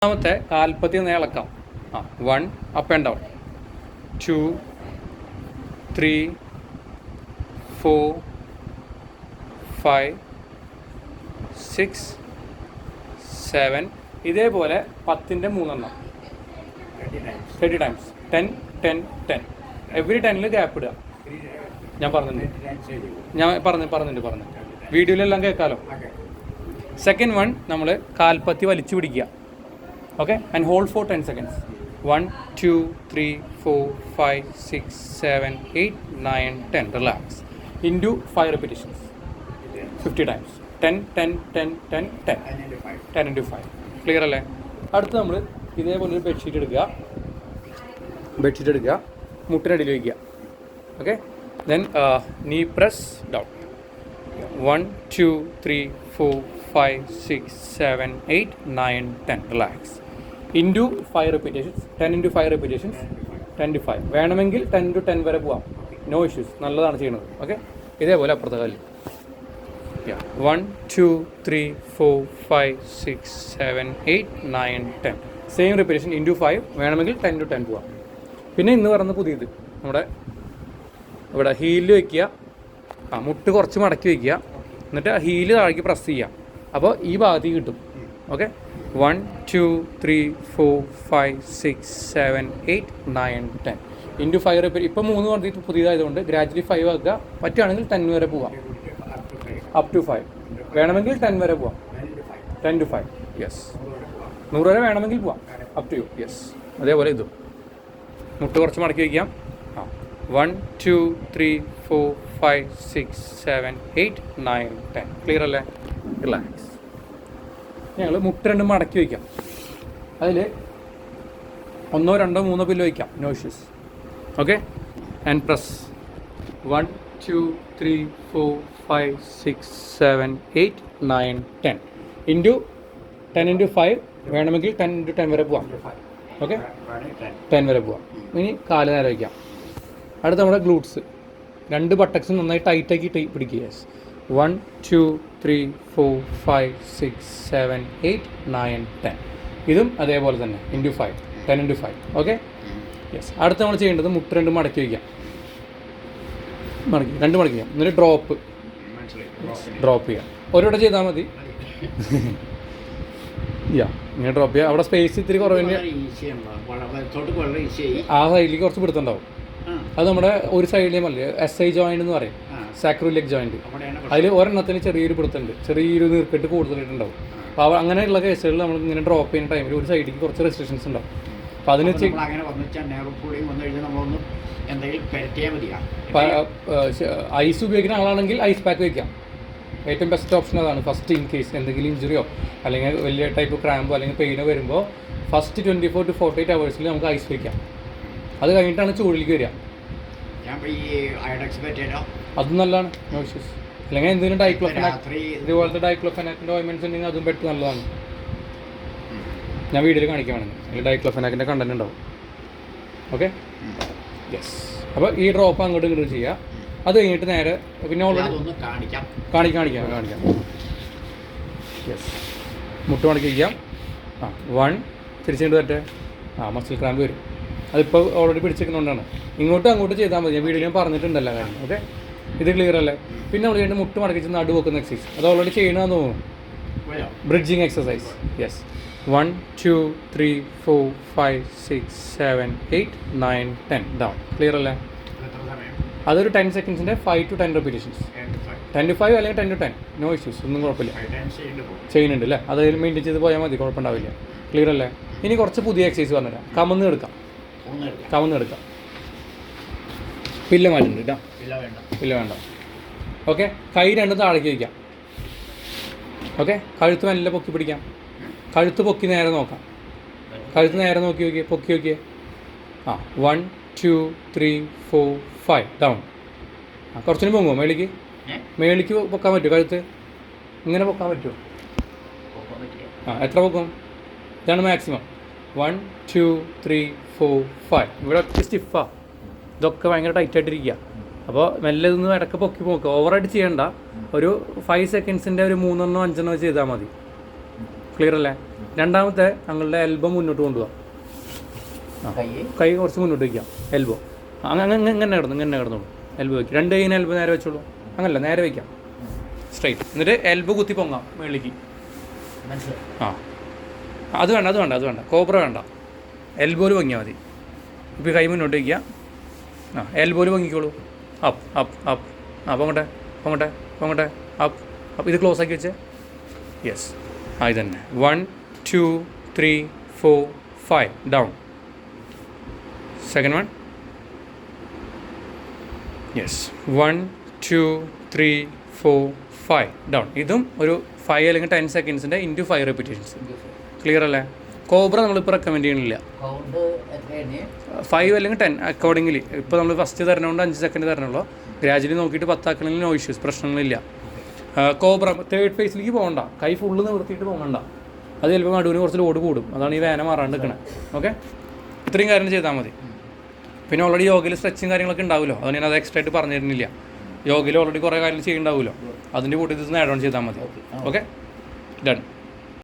മൂന്നാമത്തെ കാൽപ്പത്തി ഒന്ന് ഇളക്കാം. 1 അപ്പ് ആൻഡ് ഡൗൺ, 2 3 4 5 6 7. ഇതേപോലെ 10ൻ്റെ 3 30 ടൈംസ് 10 10 10. എവറി 10ൽ ഗ്യാപ്പ് ഇടുക. ഞാൻ പറഞ്ഞിട്ടുണ്ട് വീഡിയോയിലെല്ലാം കേൾക്കാമല്ലോ. സെക്കൻഡ് വൺ നമ്മൾ കാൽപ്പത്തി വലിച്ചു പിടിക്കുക. Okay, and hold four 10 seconds. 1 2 3 4 5 6 7 8 9 10. Relax. Into 5 repetitions 50 times. 10 10 10 10 10 10 into 5. Clear അല്ലേ? അടുത്ത് നമ്മൾ ഇതേപോലെ ഒരു ബെഡ്ഷീറ്റ് എടുക്കുക, മുട്ടിനടിയിൽ വയ്ക്കുക. ഓക്കെ, ദെൻ നീ press down. 1 2 3 4 5 6 7 8 9 10. Relax. Into 5 repetitions. 10 into 5 repetitions 10 to 5. വേണമെങ്കിൽ 10 to 10 വരെ പോവാം, നോ ഇഷ്യൂസ്. നല്ലതാണ് ചെയ്യുന്നത്. ഓക്കെ, ഇതേപോലെ അപ്പുറത്തെ കാലിൽ 1 2 3 4 5 6 7 8 9 10. Same repetition into 5. വേണമെങ്കിൽ 10 to 10 പോവാം. പിന്നെ ഇന്ന് പറയുന്നത് പുതിയത്, നമ്മുടെ ഇവിടെ ഹീലിൽ വയ്ക്കുക. മുട്ട് കുറച്ച് മടക്കി വയ്ക്കുക, എന്നിട്ട് ഹീല് താഴേക്ക് പ്രസ് ചെയ്യുക. അപ്പോൾ ഈ ഭാഗത്തേക്ക് കിട്ടും. Okay, 1 2 3 4 5 6 7 8 9 10 into 5 repeat. ഇപ്പോൾ 3 പറഞ്ഞിട്ട് പുതിയതായതുകൊണ്ട് ഗ്രാജുവലി 5 ആക്കുക. പറ്റുകയാണെങ്കിൽ 10 വരെ പോവാം, അപ് ടു 5. വേണമെങ്കിൽ 10 വരെ പോവാം, 10 to 5. യെസ്, 100 വരെ വേണമെങ്കിൽ പോവാം, അപ് ടു യു. യെസ്, അതേപോലെ ഇതും മുട്ട് കുറച്ച് മടക്കി വയ്ക്കാം. 1 2 3 4 5 6 7 8 9 10. ക്ലിയർ അല്ലേ? റിലാക്സ്. ഞങ്ങൾ മുട്ട് രണ്ടും മടക്കി വയ്ക്കാം. അതിൽ 1 2 3 പില്ലോ വയ്ക്കാം, no issues. Okay, and press 1 2 3 4 5 6 7 8 9 10 into 10 into 5. വേണമെങ്കിൽ 10 into 10 വരെ പോവാം. ഓക്കെ, 10 വരെ പോവാം. ഇനി കാല് നേരെ വയ്ക്കാം. അടുത്ത നമ്മുടെ ഗ്ലൂട്ട്സ്, 2 ബട്ടക്സും നന്നായി ടൈറ്റാക്കി പിടിക്കുക. 1 2 3 4 5 6 7 8 9 10. ഇതും അതേപോലെ തന്നെ ഇൻറ്റു 5, 10 into 5. Okay, yes. അടുത്ത് നമ്മൾ ചെയ്യേണ്ടത് മുട്ട് 2 മടക്കി വയ്ക്കാം. മടക്കി വയ്ക്കാം. എന്നിട്ട് ഡ്രോപ്പ് ചെയ്യാം. ഒരിവിടെ ചെയ്താൽ മതി. ഇങ്ങനെ ഡ്രോപ്പ് ചെയ്യുക. അവിടെ സ്പേസ് ഇത്തിരി കുറവിന് ആ സൈഡിലേക്ക് കുറച്ച് പിടുത്തുണ്ടാവും. അത് നമ്മുടെ ഒരു സൈഡിലേയും അല്ലേ, SI ജോയിൻ്റ് എന്ന് പറയും, സാക്രോയിലിക് ജോയിൻറ്റ്. അതിൽ ഒരെണ്ണത്തിന് ചെറിയൊരു പിടുത്തുണ്ട്, ചെറിയൊരു നീർക്കെട്ട് കൂടുതലായിട്ടുണ്ടാവും. അപ്പോൾ അങ്ങനെയുള്ള കേസുകളിൽ നമ്മൾ ഇങ്ങനെ ഡ്രോപ്പ് ചെയ്യുന്ന ടൈമിൽ ഒരു സൈഡിലേക്ക് കുറച്ച് റെസ്ട്രിക്ഷൻസ് ഉണ്ടാവും. അപ്പോൾ അതിന് ഐസ് ഉപയോഗിക്കുന്ന ആളാണെങ്കിൽ ഐസ് പാക്ക് വയ്ക്കാം. ഏറ്റവും ബെസ്റ്റ് ഓപ്ഷൻ അതാണ്. ഫസ്റ്റ് ഇൻ കേസ് എന്തെങ്കിലും ഇഞ്ചുറിയോ അല്ലെങ്കിൽ വലിയ ടൈപ്പ് ക്രാമ്പോ അല്ലെങ്കിൽ പെയിനോ വരുമ്പോൾ ഫസ്റ്റ് 24 to 48 hours നമുക്ക് ഐസ് വയ്ക്കാം. അത് കഴിഞ്ഞിട്ടാണ് ചൂടിലേക്ക് വരിക. അതും നല്ലതാണ്, നോ ഇഷ്യൂസ്. അല്ലെങ്കിൽ എന്തെങ്കിലും ഡൈക്ലോഫെനാക് ഇതുപോലത്തെ ഡൈക്ലോഫെനാക്കിൻ്റെ ഓയിൻമെൻറ്റ്സ് ഉണ്ടെങ്കിൽ അതും പെട്ട് നല്ലതാണ്. ഞാൻ വീഡിയോയിൽ കാണിക്കാൻ വേണമെങ്കിൽ അതിൽ ഡൈക്ലോഫെനാക്കിൻ്റെ കണ്ടന്റ് ഉണ്ടാവും. Okay, yes. അപ്പോൾ ഈ ഡ്രോപ്പ് അങ്ങോട്ട് ഇങ്ങോട്ട് ചെയ്യുക. അത് കഴിഞ്ഞിട്ട് നേരെ പിന്നെ ഓൾറെഡി കാണിക്കാം. യെസ്, മുട്ട് മടക്കി വയ്ക്കാം. 1 തിരിച്ചിട്ട് പറ്റേ മസിൽ ക്രാമ്പ് വരും. അതിപ്പോൾ ഓൾറെഡി പിടിച്ചിരിക്കുന്നതുകൊണ്ടാണ്. അങ്ങോട്ട് ചെയ്താൽ മതി. ഞാൻ വീഡിയോയിൽ പറഞ്ഞിട്ടുണ്ടല്ലോ കാര്യം. ഓക്കെ, ഇത് ക്ലിയർ അല്ലേ? പിന്നെ നമ്മൾ ചെയ്യേണ്ട മുട്ട് മടക്കി നടു വെക്കുന്ന എക്സസൈസ്, അത് ഓൾറെഡി ചെയ്യണമെന്ന് തോന്നുന്നു. Bridging exercise. Yes, 1 2 3 4 5 6 7 8 9 10 down. Clear അല്ലേ? അതൊരു 10 secondsൻ്റെ 5 to 10 repetitions. 10 to 5 അല്ലെങ്കിൽ 10 to 10, നോ ഇഷ്യൂസ്. ഒന്നും കുഴപ്പമില്ല. ചെയ്യുന്നുണ്ട് അല്ലേ? അത് മെയിൻറ്റെയിൻ ചെയ്ത് പോയാൽ മതി, കുഴപ്പമുണ്ടാവില്ല. ക്ലിയർ അല്ലേ? ഇനി കുറച്ച് പുതിയ എക്സസൈസ് പറഞ്ഞുതരാം. കമന്ന് എടുക്കാം. പില്ല മാറ്റുന്നുണ്ട് കേട്ടോ, പില്ല വേണ്ട. ഓക്കെ, കൈ 2 താഴേക്ക് വയ്ക്കാം. ഓക്കെ, കഴുത്ത് മെല്ലെ പൊക്കി പിടിക്കാം. കഴുത്ത് പൊക്കി നേരെ നോക്കാം. കഴുത്ത് നേരെ നോക്കി പൊക്കി നോക്കിയേ. 1 2 3 4 5 ഡൗൺ. കുറച്ചുകൂടി പൊങ്ങുമോ? മേളിക്ക് പൊക്കാൻ പറ്റുമോ? കഴുത്ത് ഇങ്ങനെ പൊക്കാൻ പറ്റുമോ? എത്ര പൊക്കും? ഇതാണ് മാക്സിമം. 1 2 3 4 5. ഇവിടെ സ്റ്റിഫാ, ഇതൊക്കെ ഭയങ്കര ടൈറ്റായിട്ടിരിക്കുക. അപ്പോൾ മെല്ലെ ഇതൊന്ന് ഇടയ്ക്ക് പൊക്കി നോക്കുക. ഓവറായിട്ട് ചെയ്യണ്ട. ഒരു 5 secondsൻ്റെ ഒരു 3 5 ചെയ്താൽ മതി. ക്ലിയർ അല്ലേ? രണ്ടാമത്തെ ഞങ്ങളുടെ എൽബോ മുന്നോട്ട് കൊണ്ടുപോകാം. കൈ കുറച്ച് മുന്നോട്ട് വയ്ക്കാം. എൽബോ അങ്ങനെ ഇങ്ങനെ കിടന്നോളൂ. എൽബോ വയ്ക്കും. രണ്ട് കൈയിന് എൽബോ നേരെ വെച്ചോളൂ. അങ്ങനല്ല, നേരെ വയ്ക്കാം, സ്ട്രൈറ്റ്. എന്നിട്ട് എൽബോ കുത്തി പൊങ്ങാം മേളിലേക്ക്. ആ, അത് വേണ്ട. കോബ്ര വേണ്ട, എൽബോയിൽ പൊങ്ങിയാൽ മതി. ഇപ്പോൾ കൈ മുന്നോട്ട് വയ്ക്കുക. ആ, എൽബോയിൽ പൊങ്ങിക്കോളൂ. Up up up. ആ, പൊങ്ങട്ടെ അപ്പ് അപ്പ്. ഇത് ക്ലോസ് ആക്കി വെച്ചേ. യെസ്, ആ, ഇത് തന്നെ. 1 2 3 4 5 down. Second one. Yes, 1 2 3 4 5 down. ഇതും ഒരു 5 അല്ലെങ്കിൽ 10 സെക്കൻഡ്സിൻ്റെ ഇൻറ്റു 5 റെപ്പിറ്റേഷൻസ്. ക്ലിയർ അല്ലേ? കോബ്ര നമ്മളിപ്പോൾ റെക്കമെൻഡ് ചെയ്യണില്ല. 5 അല്ലെങ്കിൽ 10 അക്കോർഡിംഗ്ലി. ഇപ്പോൾ നമ്മൾ ഫസ്റ്റ് തരണോണ്ട് 5 സെക്കൻഡ് തരണുള്ളൂ. ഗ്രാജുവലി നോക്കിയിട്ട് 10 ആക്കണമെങ്കിൽ നോ ഇഷ്യൂസ്, പ്രശ്നങ്ങളില്ല. കോബ്ര തേർഡ് ഫേസിലേക്ക് പോകണ്ട, കൈ ഫുള്ള് നിവർത്തിയിട്ട് പോകണ്ട. അത് ചിലപ്പോൾ നടുവിന് കുറച്ച് ലോഡ് കൂടും. അതാണ് ഈ വേന മാറാണ്ട് നിൽക്കണത്. ഓക്കെ, ഇത്രയും കാര്യങ്ങൾ ചെയ്താൽ മതി. പിന്നെ ഓൾറെഡി യോഗയിൽ സ്ട്രെച്ചും കാര്യങ്ങളൊക്കെ ഉണ്ടാവുമല്ലോ, അത് ഞാൻ അത് എക്സ്ട്രാ ആയിട്ട് പറഞ്ഞു തരുന്നില്ല. യോഗയിൽ ഓൾറെഡി കുറേ കാര്യങ്ങൾ ചെയ്യുന്നുണ്ടാവുമല്ലോ, അതിൻ്റെ കൂട്ടത്തിൽ നിന്ന് ആഡ് ഓൺ ചെയ്താൽ മതി. Okay, done.